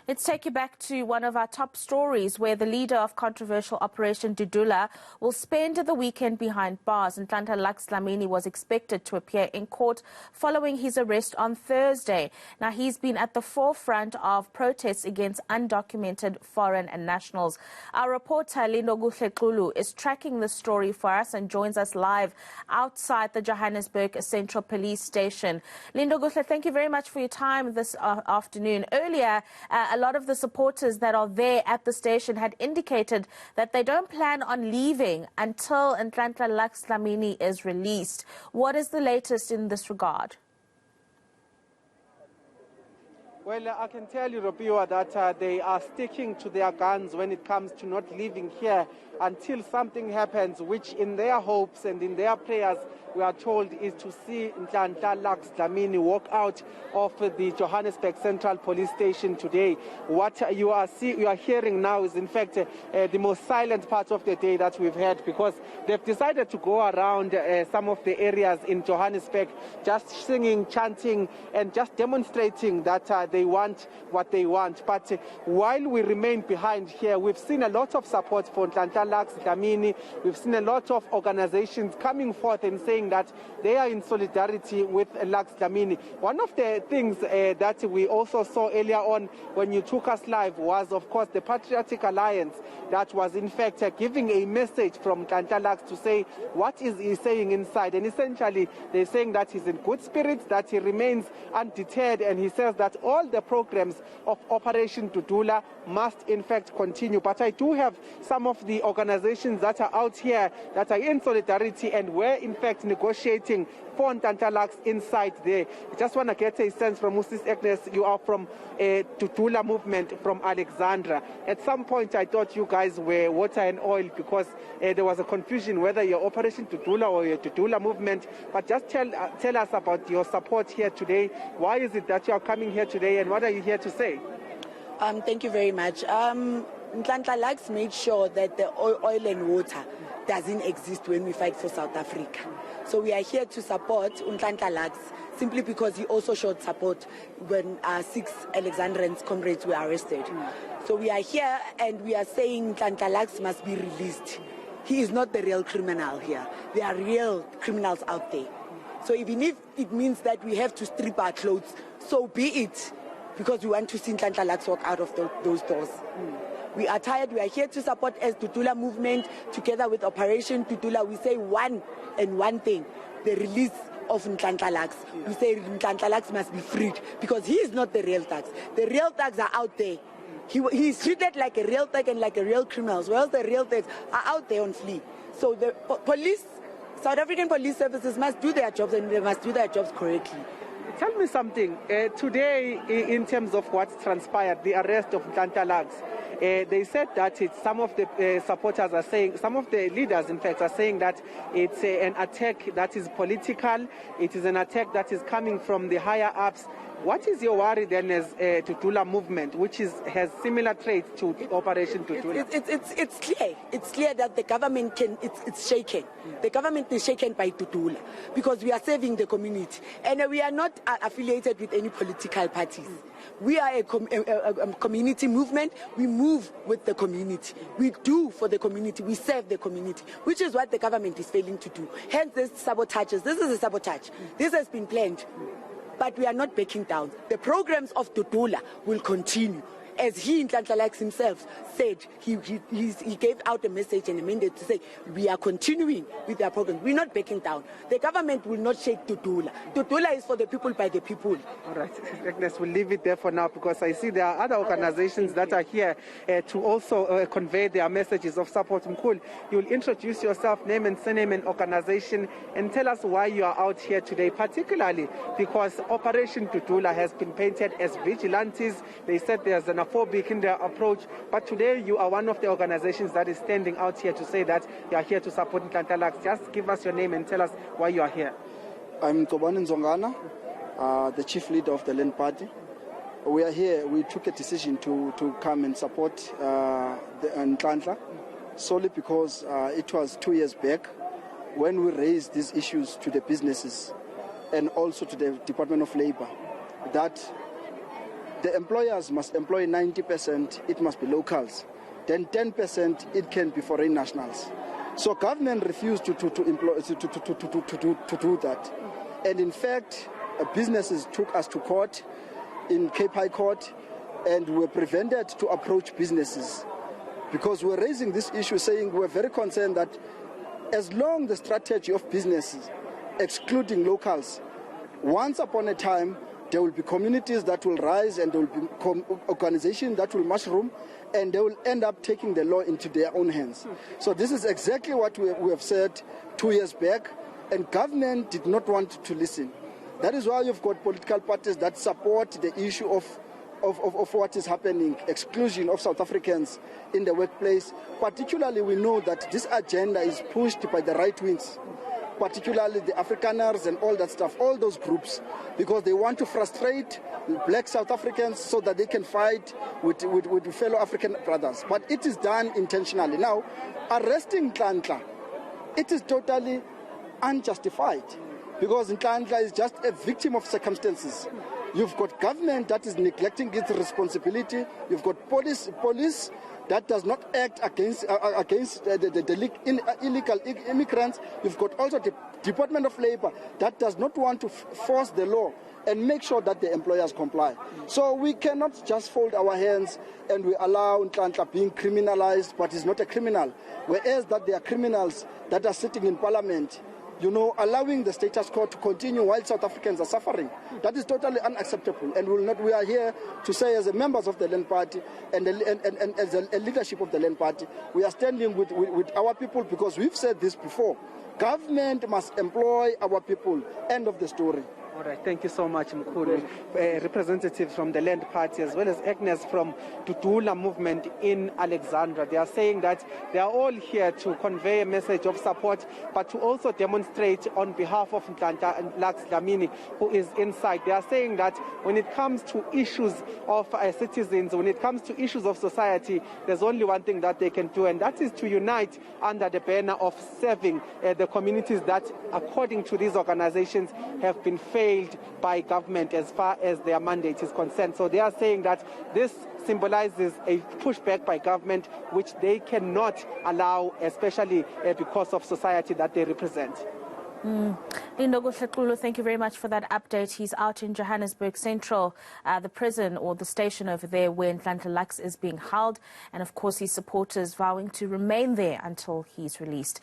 Let's take you back to one of our top stories where the leader of controversial Operation Dudula will spend the weekend behind bars. Nhlanhla Lux Dlamini was expected to appear in court following his arrest on Thursday. Now, he's been at the forefront of protests against undocumented foreign nationals. Our reporter Lindokuhle Xulu is tracking the story for us and joins us live outside the Johannesburg Central Police Station. Lindokuhle, thank you very much for your time this afternoon. Earlier, a lot of the supporters that are there at the station had indicated that they don't plan on leaving until Nhlanhla Lux Dlamini is released. What is the latest in this regard? Well, I can tell you, Ropiwa, that they are sticking to their guns when it comes to not leaving here until something happens, which in their hopes and in their prayers, we are told, is to see Nhlanhla Lux Dlamini walk out of the Johannesburg Central Police Station today. What you are hearing now is, in fact, the most silent part of the day that we've had, because they've decided to go around some of the areas in Johannesburg, just singing, chanting, and just demonstrating that they want what they want. But while we remain behind here, we've seen a lot of support for Nhlanhla Lux Dlamini. We've seen a lot of organizations coming forth and saying that they are in solidarity with Lux Dlamini. One of the things that we also saw earlier on when you took us live was, of course, the Patriotic Alliance that was, in fact, giving a message from Nhlanhla Lux to say what is he saying inside. And essentially, they're saying that he's in good spirits, that he remains undeterred, and he says that all the programs of Operation Dudula must, in fact, continue. But I do have some of the organizations that are out here that are in solidarity and were, in fact, negotiating for Nhlanhla Lux inside there. I just want to get a sense from Mrs. Agnes. You are from Dudula movement from Alexandra. At some point, I thought you guys were water and oil because there was a confusion whether you're Operation Dudula or your Dudula movement. But just tell us about your support here today. Why is it that you are coming here today, and what are you here to say? Thank you very much. Nhlanhla Lux made sure that the oil and water doesn't exist when we fight for South Africa. So we are here to support Nhlanhla Lux simply because he also showed support when 6 Alexandrians comrades were arrested. So we are here and we are saying Nhlanhla Lux must be released. He is not the real criminal here. There are real criminals out there. So even if it means that we have to strip our clothes, so be it, because we want to see Nhlanhla Lux walk out of those doors. We are tired. We are here to support as Dudula movement together with Operation Dudula. We say one thing: the release of Nhlanhla Lux. We say Nhlanhla Lux must be freed because he is not the real thugs. The real thugs are out there. He is treated like a real thug and like a real criminal, whereas the real thugs are out there on flee. So the police, South African police services must do their jobs, and they must do their jobs correctly. Tell me something. Today, in terms of what transpired, the arrest of Nhlanhla Lux, they said that some of the supporters are saying, some of the leaders, in fact, are saying that it's an attack that is political. It is an attack that is coming from the higher ups. What is your worry then as Dudula movement, which has similar traits to Operation Dudula? It's clear. It's clear that the government it's shaken. The government is shaken by Dudula because we are serving the community. And we are not affiliated with any political parties. We are a community movement. We move with the community. We do for the community. We serve the community, which is what the government is failing to do. Hence, this sabotages. This is a sabotage. This has been planned. But we are not backing down. The programs of Dudula will continue. As Nhlanhla Lux himself said, he gave out a message and a mandate to say, we are continuing with their programs. We're not backing down. The government will not shake Dudula. Dudula is for the people, by the people. All right, Agnes, we'll leave it there for now because I see there are other organizations that are here to also convey their messages of support. Mkhulu, you'll introduce yourself, name and surname and organization, and tell us why you are out here today, particularly because Operation Dudula has been painted as vigilantes. They said there's an xenophobic in their approach, but today you are one of the organizations that is standing out here to say that you are here to support Nhlanhla Lux. Just give us your name and tell us why you are here. I'm Tobani Nzongana, the chief leader of the Land Party. We are here. We took a decision to come and support the Nhlanhla solely because it was 2 years back when we raised these issues to the businesses and also to the Department of Labor that the employers must employ 90%, it must be locals. Then 10%, it can be foreign nationals. So government refused to do that. And in fact, businesses took us to court, in Cape High Court, and we were prevented to approach businesses because we were raising this issue, saying we were very concerned that as long the strategy of businesses, excluding locals, once upon a time, there will be communities that will rise and there will be organizations that will mushroom and they will end up taking the law into their own hands. So this is exactly what we have said 2 years back, and government did not want to listen. That is why you've got political parties that support the issue of what is happening, exclusion of South Africans in the workplace. Particularly, we know that this agenda is pushed by the right wings, particularly the Afrikaners and all that stuff, all those groups, because they want to frustrate black South Africans so that they can fight with fellow African brothers. But it is done intentionally. Now, arresting Nhlanhla, it is totally unjustified, because Nhlanhla is just a victim of circumstances. You've got government that is neglecting its responsibility. You've got police that does not act against the illegal immigrants. You've got also the Department of Labor that does not want to force the law and make sure that the employers comply. So we cannot just fold our hands and we allow Nhlanhla being criminalized, but he's not a criminal. Whereas that there are criminals that are sitting in parliament, you know, allowing the status quo to continue while South Africans are suffering. That is totally unacceptable, and we are here to say, as members of the Land Party and as a leadership of the Land Party, we are standing with our people, because we've said this before. Government must employ our people. End of the story. All right, thank you so much, Mkhulu. Representatives from the Land Party as well as Agnes from Dudula movement in Alexandra. They are saying that they are all here to convey a message of support, but to also demonstrate on behalf of Nhlanhla Lux Dlamini, who is inside. They are saying that when it comes to issues of citizens, when it comes to issues of society, there's only one thing that they can do, and that is to unite under the banner of serving the communities that, according to these organizations, have been failed by government as far as their mandate is concerned. So they are saying that this symbolizes a pushback by government, which they cannot allow, especially because of society that they represent. Lindokuhle Xulu, thank you very much for that update. He's out in Johannesburg Central, the prison or the station over there where Nhlanhla Lux is being held, and of course his supporters vowing to remain there until he's released.